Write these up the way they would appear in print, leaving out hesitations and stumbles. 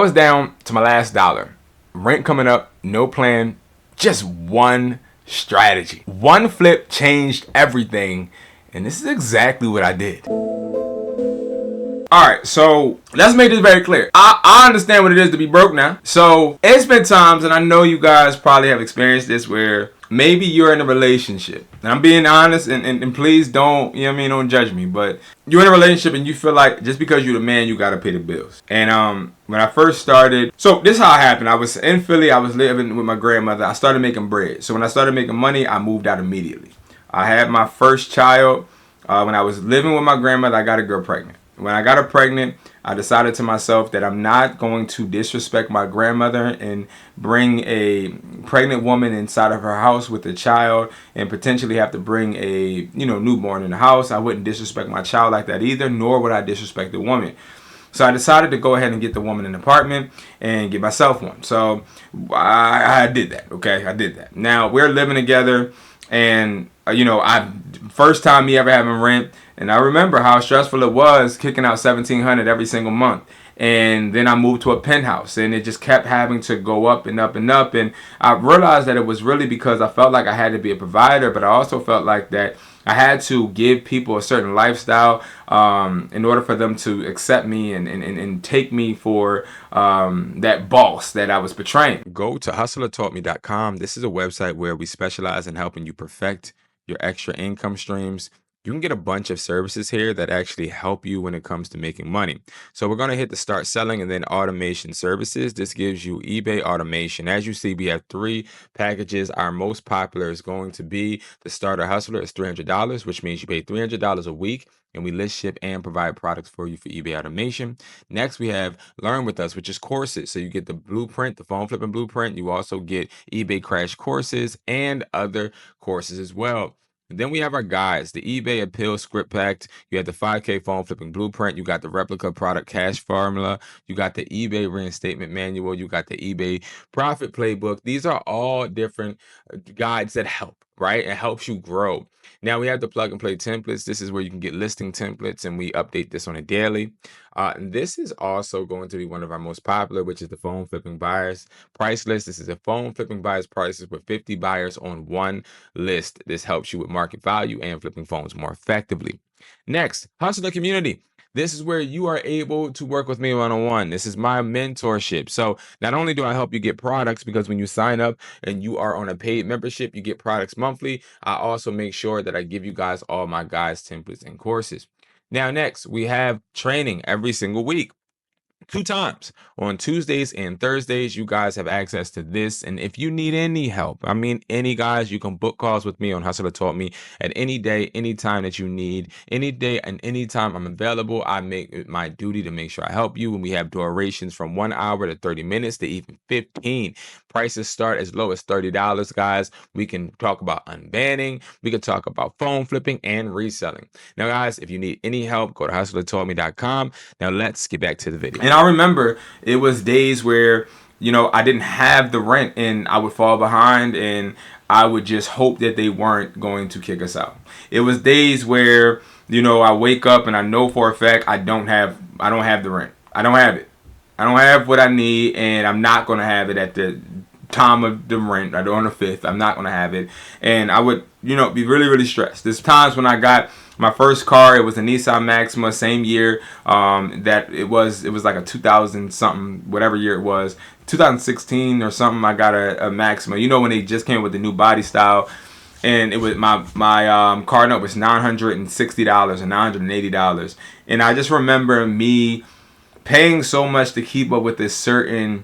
was down to my last dollar. Rent coming up, no plan, just one strategy. One flip changed everything, and this is exactly what I did. Alright, so let's make this very clear. I understand what it is to be broke now. So it's been times, and I know you guys probably have experienced this, where maybe you're in a relationship. And I'm being honest, and please don't, you know what I mean, don't judge me. But you're in a relationship and you feel like just because you're the man, you gotta pay the bills. And when I first started, so this is how it happened. I was in Philly, I was living with my grandmother. I started making bread. So when I started making money, I moved out immediately. I had my first child. When I was living with my grandmother, I got a girl pregnant. When I got her pregnant, I decided to myself that I'm not going to disrespect my grandmother and bring a pregnant woman inside of her house with a child and potentially have to bring a, newborn in the house. I wouldn't disrespect my child like that either, nor would I disrespect the woman. So I decided to go ahead and get the woman an apartment and get myself one. So I did that, okay? I did that. Now, we're living together, and, first time me ever having rent, and I remember how stressful it was kicking out $1,700 every single month. And then I moved to a penthouse, and it just kept having to go up and up and up. And I realized that it was really because I felt like I had to be a provider, but I also felt like that I had to give people a certain lifestyle in order for them to accept me and take me for that boss that I was portraying. Go to Hustlertaughtme.com. This is a website where we specialize in helping you perfect your extra income streams. You can get a bunch of services here that actually help you when it comes to making money. So we're going to hit the start selling and then automation services. This gives you eBay automation. As you see, we have 3 packages. Our most popular is going to be the starter hustler. It's $300, which means you pay $300 a week, and we list, ship, and provide products for you for eBay automation. Next, we have Learn With Us, which is courses. So you get the blueprint, the phone flipping blueprint. You also get eBay crash courses and other courses as well. And then we have our guides, the eBay Appeal Script Pack. You have the 5K phone flipping blueprint. You got the replica product cash formula. You got the eBay reinstatement manual. You got the eBay profit playbook. These are all different guides that help, right? It helps you grow. Now we have the plug and play templates. This is where you can get listing templates, and we update this on a daily. And this is also going to be one of our most popular, which is the phone flipping buyers price list. This is a phone flipping buyers prices with 50 buyers on one list. This helps you with market value and flipping phones more effectively. Next, Hustler Community. This is where you are able to work with me one-on-one. This is my mentorship. So not only do I help you get products, because when you sign up and you are on a paid membership, you get products monthly. I also make sure that I give you guys all my guides, templates, and courses. Now, next, we have training every single week. 2 times on Tuesdays and Thursdays. You guys have access to this, and if you need any help, any guys, you can book calls with me on Hustler Taught Me at any day, any time that you need. Any day and any time I'm available, I make it my duty to make sure I help you. And we have durations from 1 hour to 30 minutes to even 15. Prices start as low as $30, guys. We can talk about unbanning, we can talk about phone flipping and reselling. Now, guys, if you need any help, go to hustlertaughtme.com. Now let's get back to the video. And I remember it was days where, I didn't have the rent, and I would fall behind, and I would just hope that they weren't going to kick us out. It was days where, I wake up and I know for a fact I don't have the rent. I don't have it. I don't have what I need, and I'm not going to have it at the time of the rent, right, on the 5th. I'm not going to have it. And I would, be really, really stressed. There's times when I got my first car. It was a Nissan Maxima, same year that it was like a 2000 something, whatever year it was, 2016 or something. I got a Maxima, when they just came with the new body style. And it was my car note was $960 or $980. And I just remember me paying so much to keep up with this certain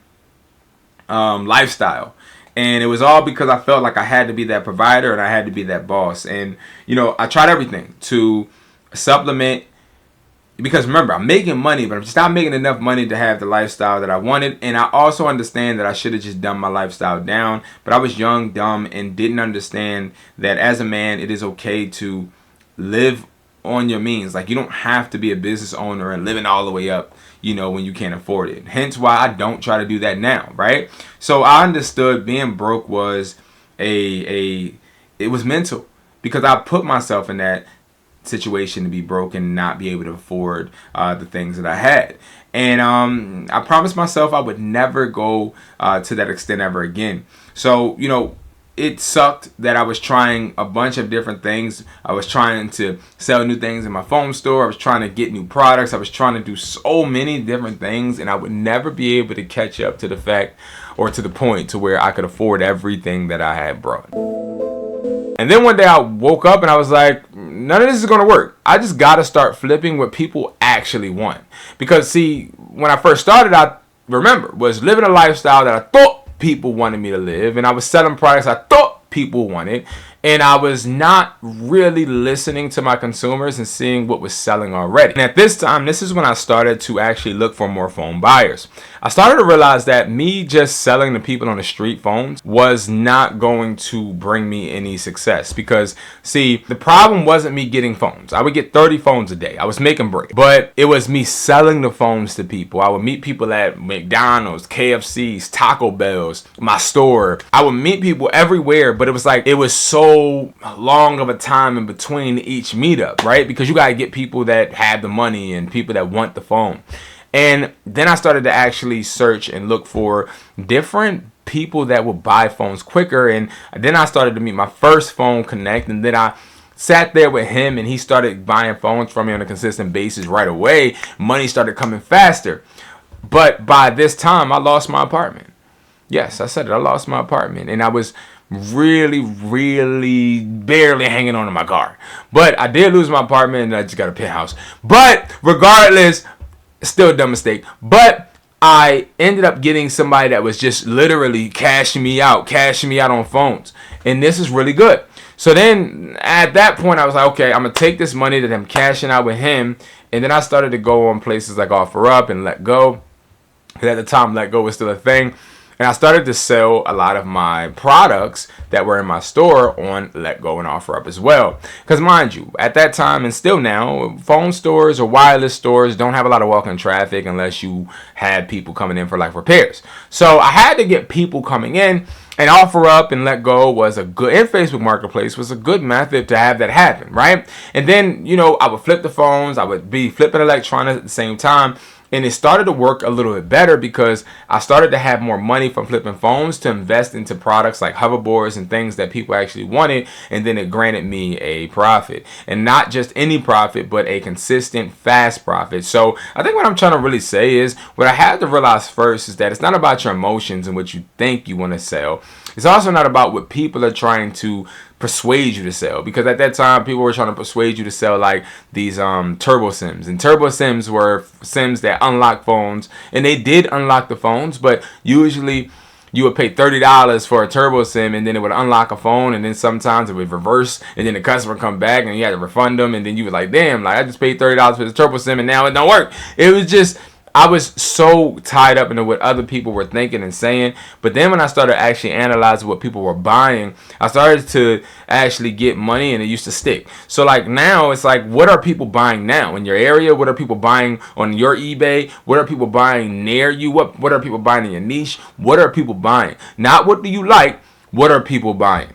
lifestyle. And it was all because I felt like I had to be that provider and I had to be that boss. And, I tried everything to supplement, because remember, I'm making money, but I'm just not making enough money to have the lifestyle that I wanted. And I also understand that I should have just dumbed my lifestyle down. But I was young, dumb, and didn't understand that as a man, it is okay to live on your means. Like, you don't have to be a business owner and living all the way up, when you can't afford it. Hence why I don't try to do that now, right? So I understood being broke was it was mental, because I put myself in that situation to be broken and not be able to afford the things that I had. And I promised myself I would never go to that extent ever again. So, it sucked that I was trying a bunch of different things. I was trying to sell new things in my phone store. I was trying to get new products. I was trying to do so many different things, and I would never be able to catch up to the fact or to the point to where I could afford everything that I had brought. And then one day I woke up and I was like, none of this is going to work. I just got to start flipping what people actually want. Because see, when I first started, I was living a lifestyle that I thought people wanted me to live, and I was selling products I thought people wanted, and I was not really listening to my consumers and seeing what was selling already. And at this time, this is when I started to actually look for more phone buyers. I started to realize that me just selling to people on the street phones was not going to bring me any success, because see, the problem wasn't me getting phones. I would get 30 phones a day. I was making break, but it was me selling the phones to people. I would meet people at McDonald's, KFC's, Taco Bell's, my store. I would meet people everywhere, but it was like, it was so long of a time in between each meetup, right? Because you got to get people that have the money and people that want the phone. And then I started to actually search and look for different people that would buy phones quicker. And then I started to meet my first phone connect. And then I sat there with him and he started buying phones from me on a consistent basis right away. Money started coming faster. But by this time, I lost my apartment. Yes, I said it. I lost my apartment. And I was really barely hanging on to my car. But I did lose my apartment and I just got a penthouse. But regardless, still a dumb mistake. But I ended up getting somebody that was just literally cashing me out on phones. And this is really good. So then at that point, I was like, okay, I'm going to take this money that I'm cashing out with him. And then I started to go on places like OfferUp and Let Go. Because at the time, Let Go was still a thing. And I started to sell a lot of my products that were in my store on Let Go and OfferUp as well. Because mind you, at that time and still now, phone stores or wireless stores don't have a lot of walk-in traffic unless you had people coming in for like repairs. So I had to get people coming in, and OfferUp and Let Go was a good, and Facebook Marketplace was a good method to have that happen, right? And then, I would flip the phones, I would be flipping electronics at the same time. And it started to work a little bit better because I started to have more money from flipping phones to invest into products like hoverboards and things that people actually wanted. And then it granted me a profit. And not just any profit, but a consistent, fast profit. So I think what I'm trying to really say is, what I had to realize first is that it's not about your emotions and what you think you want to sell. It's also not about what people are trying to persuade you to sell, because at that time people were trying to persuade you to sell like these turbo sims, and turbo sims were sims that unlock phones, and they did unlock the phones, but usually you would pay $30 for a turbo sim, and then it would unlock a phone, and then sometimes it would reverse, and then the customer come back and you had to refund them, and then you were like, damn, like I just paid $30 for the turbo sim and now it don't work. It was just, I was so tied up into what other people were thinking and saying. But then when I started actually analyzing what people were buying, I started to actually get money, and it used to stick. So like now it's like, what are people buying now in your area? What are people buying on your eBay? What are people buying near you? What are people buying in your niche? What are people buying? Not what do you like, what are people buying?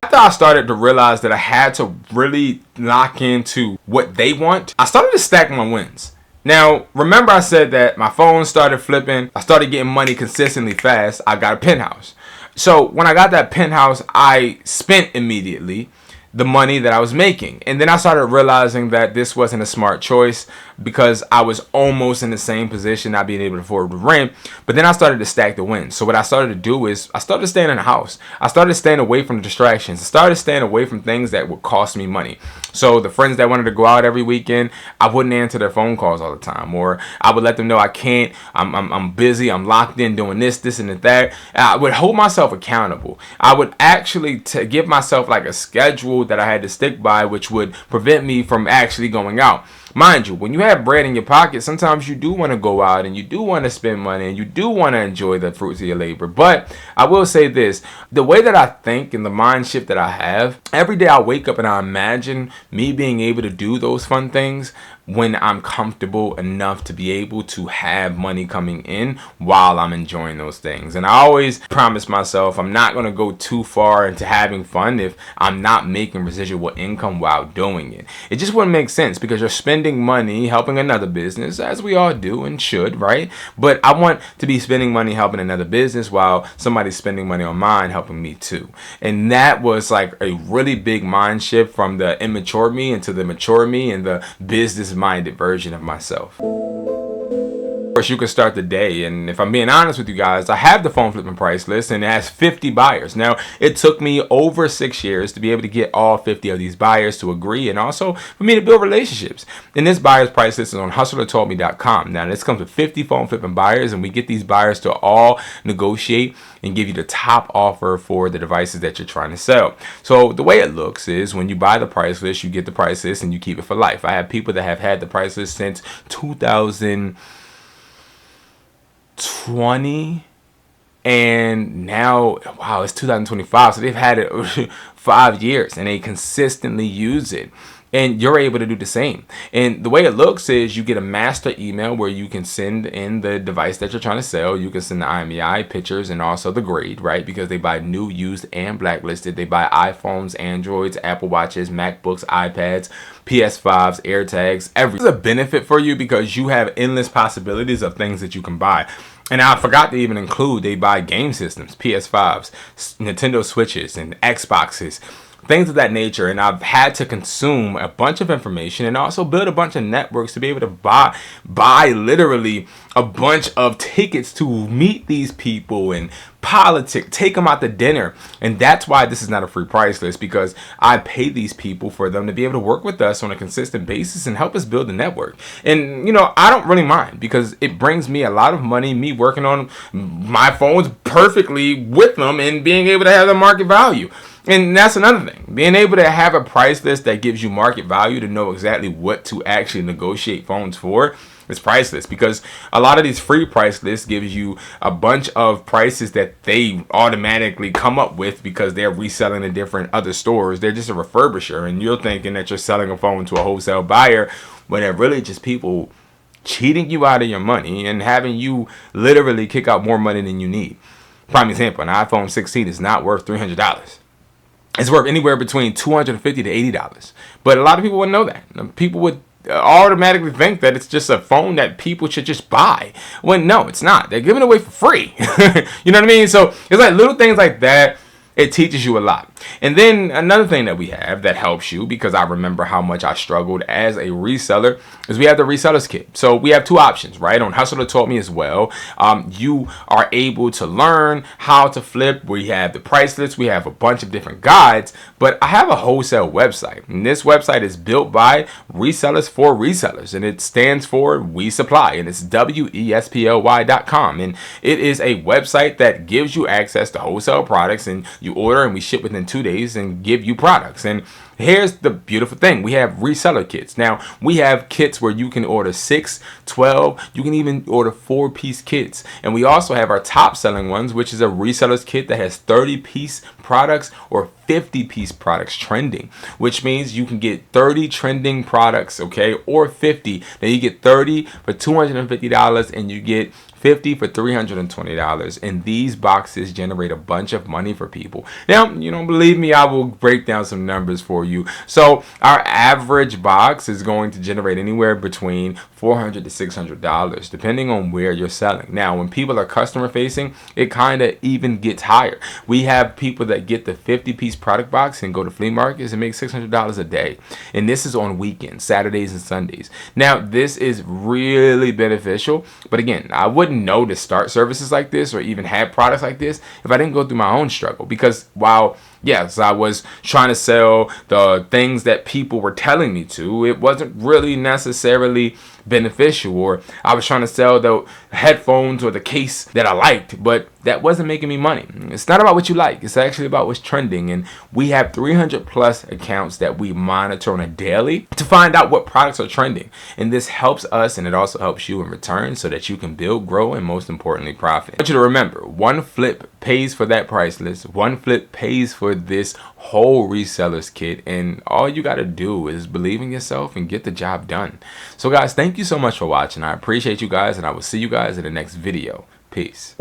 After I started to realize that I had to really lock into what they want, I started to stack my wins. Now, remember I said that my phone started flipping, I started getting money consistently fast, I got a penthouse. So when I got that penthouse, I spent immediately the money that I was making. And then I started realizing that this wasn't a smart choice, because I was almost in the same position, not being able to afford the rent. But then I started to stack the wins. So what I started to do is I started staying in the house. I started staying away from the distractions. I started staying away from things that would cost me money. So the friends that wanted to go out every weekend, I wouldn't answer their phone calls all the time, or I would let them know I can't, I'm busy, I'm locked in doing this and that. I would hold myself accountable. I would actually give myself like a schedule that I had to stick by, which would prevent me from actually going out. mind you, when you have bread in your pocket, sometimes you do want to go out and you do want to spend money and you do want to enjoy the fruits of your labor. But I will say this, the way that I think and the mind shift that I have, every day I wake up and I imagine me being able to do those fun things when I'm comfortable enough to be able to have money coming in while I'm enjoying those things. And I always promise myself I'm not going to go too far into having fun if I'm not making residual income while doing it. It just wouldn't make sense because you're spending money helping another business, as we all do and should, right? But I want to be spending money helping another business while somebody's spending money on mine helping me too. And that was like a really big mind shift from the immature me into the mature me and the business-minded version of myself. Of course, you can start the day, and if I'm being honest with you guys, I have the phone flipping price list and it has 50 buyers. Now, it took me over 6 years to be able to get all 50 of these buyers to agree and also for me to build relationships. And this buyer's price list is on Hustlertaughtme.com. Now, this comes with 50 phone flipping buyers, and we get these buyers to all negotiate and give you the top offer for the devices that you're trying to sell. So the way it looks is when you buy the price list, you get the price list and you keep it for life. I have people that have had the price list since 2020, and now, wow, it's 2025, so they've had it 5 years and they consistently use it. And you're able to do the same. And the way it looks is you get a master email where you can send in the device that you're trying to sell. You can send the IMEI, pictures, and also the grade, right? Because they buy new, used, and blacklisted. They buy iPhones, Androids, Apple Watches, MacBooks, iPads, PS5s, AirTags, everything. This is a benefit for you because you have endless possibilities of things that you can buy. And I forgot to even include they buy game systems, PS5s, Nintendo Switches, and Xboxes, things of that nature. And I've had to consume a bunch of information and also build a bunch of networks to be able to buy literally a bunch of tickets to meet these people and politic, take them out to dinner. And that's why this is not a free price list, because I pay these people for them to be able to work with us on a consistent basis and help us build a network. And, you know, I don't really mind because it brings me a lot of money, me working on my phones perfectly with them and being able to have the market value. And that's another thing, being able to have a price list that gives you market value to know exactly what to actually negotiate phones for is priceless, because a lot of these free price lists gives you a bunch of prices that they automatically come up with because they're reselling in different other stores. They're just a refurbisher, and you're thinking that you're selling a phone to a wholesale buyer when they're really just people cheating you out of your money and having you literally kick out more money than you need. Prime example, an iPhone 16 is not worth $300. It's worth anywhere between $250 to $80. But a lot of people wouldn't know that. People would automatically think that it's just a phone that people should just buy. When no, it's not. They're giving it away for free. You know what I mean? So it's like little things like that. It teaches you a lot. And then another thing that we have that helps you, because I remember how much I struggled as a reseller, is we have the reseller's kit. So we have two options, right? On Hustler Taught Me as well. You are able to learn how to flip. We have the price list. We have a bunch of different guides. But I have a wholesale website. And this website is built by resellers for resellers. And it stands for We Supply. And it's wesply.com. And it is a website that gives you access to wholesale products, and you order and we ship within 2 days and give you products. And here's the beautiful thing. We have reseller kits. Now, we have kits where you can order 6, 12, you can even order 4-piece kits. And we also have our top selling ones, which is a reseller's kit that has 30-piece products or 50-piece products trending, which means you can get 30 trending products, okay, or 50. Then you get 30 for $250 and you get 50 for $320, and these boxes generate a bunch of money for people. Now, you don't believe me, I will break down some numbers for you. So our average box is going to generate anywhere between $400 to $600, depending on where you're selling. Now, when people are customer facing, it kind of even gets higher. We have people that get the 50-piece product box and go to flea markets and make $600 a day. And this is on weekends, Saturdays and Sundays. Now, this is really beneficial, but again, I wouldn't know to start services like this or even have products like this if I didn't go through my own struggle. Because while yes, I was trying to sell the things that people were telling me to, it wasn't really necessarily beneficial, or I was trying to sell the headphones or the case that I liked, but that wasn't making me money. It's not about what you like. It's actually about what's trending. And we have 300 plus accounts that we monitor on a daily to find out what products are trending. And this helps us, and it also helps you in return, so that you can build, grow, and most importantly, profit. I want you to remember, one flip pays for that price list. One flip pays for this whole resellers kit. And all you got to do is believe in yourself and get the job done. So guys, thank you so much for watching. I appreciate you guys, and I will see you guys in the next video. Peace.